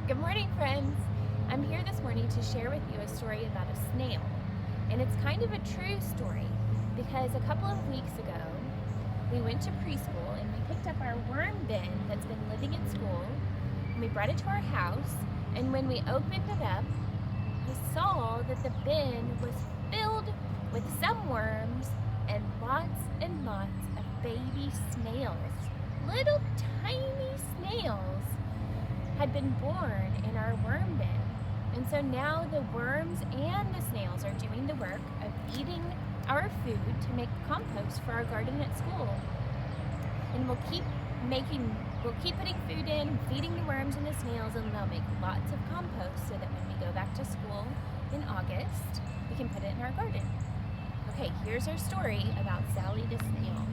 Good morning, friends. I'm here this morning to share with you a story about a snail. And it's kind of a true story because a couple of weeks ago, we went to preschool and we picked up our worm bin that's been living in school, and we brought it to our house, and when we opened it up, we saw that the bin was filled with some worms and lots of baby snails. Little tiny snails had been born in our worm bin. And so now the worms and the snails are doing the work of eating our food to make compost for our garden at school. And we'll keep putting food in, feeding the worms and the snails, and they'll make lots of compost so that when we go back to school in August, we can put it in our garden. Okay, here's our story about Sally the snail.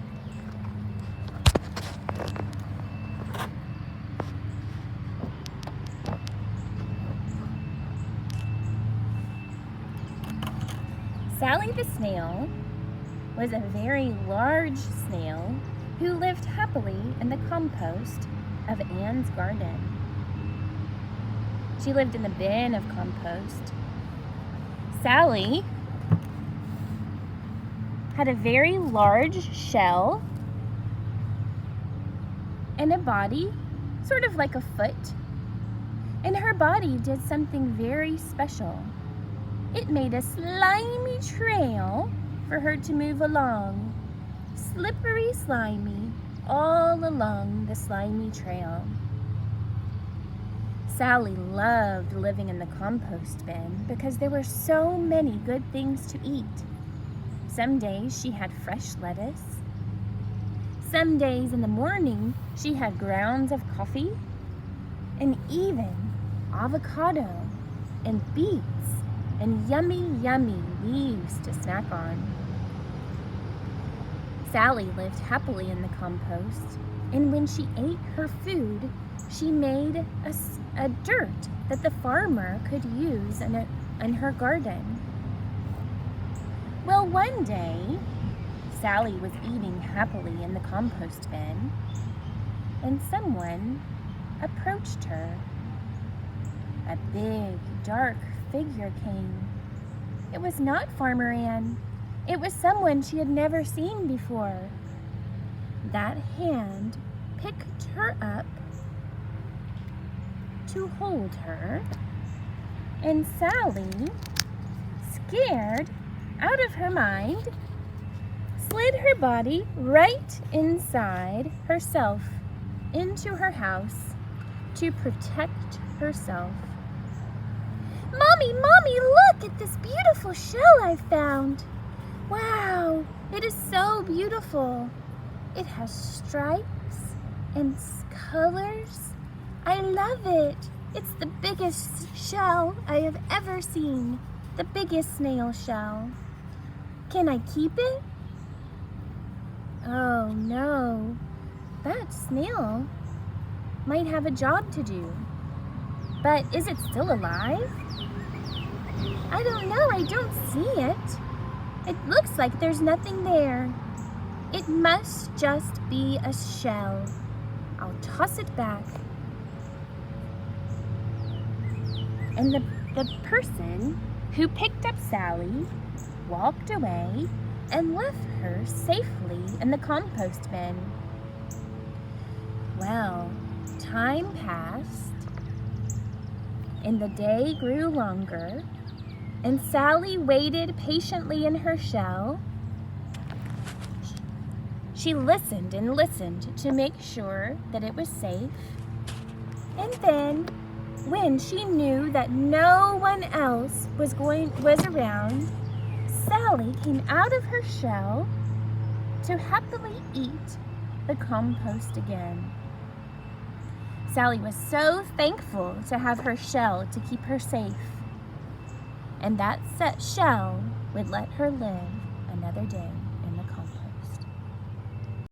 Sally the snail was a very large snail who lived happily in the compost of Anne's garden. She lived in the bin of compost. Sally had a very large shell and a body, sort of like a foot. And her body did something very special. It made a slimy trail for her to move along. Slippery, slimy, all along the slimy trail. Sally loved living in the compost bin because there were so many good things to eat. Some days she had fresh lettuce. Some days in the morning she had grounds of coffee, and even avocado and beets and yummy leaves to snack on. Sally lived happily in the compost, and when she ate her food, she made a dirt that the farmer could use in her garden. Well, one day, Sally was eating happily in the compost bin, and someone approached her. A big, dark figure came. It was not Farmer Ann. It was someone she had never seen before. That hand picked her up to hold her, and Sally, scared out of her mind, slid her body right inside herself into her house to protect herself. Mommy, look at this beautiful shell I found. Wow, it is so beautiful. It has stripes and colors. I love it. It's the biggest shell I have ever seen. The biggest snail shell. Can I keep it? Oh no, that snail might have a job to do. But is it still alive? I don't know, I don't see it. It looks like there's nothing there. It must just be a shell. I'll toss it back. And the person who picked up Sally walked away and left her safely in the compost bin. Well, time passed, and the day grew longer, and Sally waited patiently in her shell. She listened and listened to make sure that it was safe. And then, when she knew that no one else was around, Sally came out of her shell to happily eat the compost again. Sally was so thankful to have her shell to keep her safe, and that shell would let her live another day.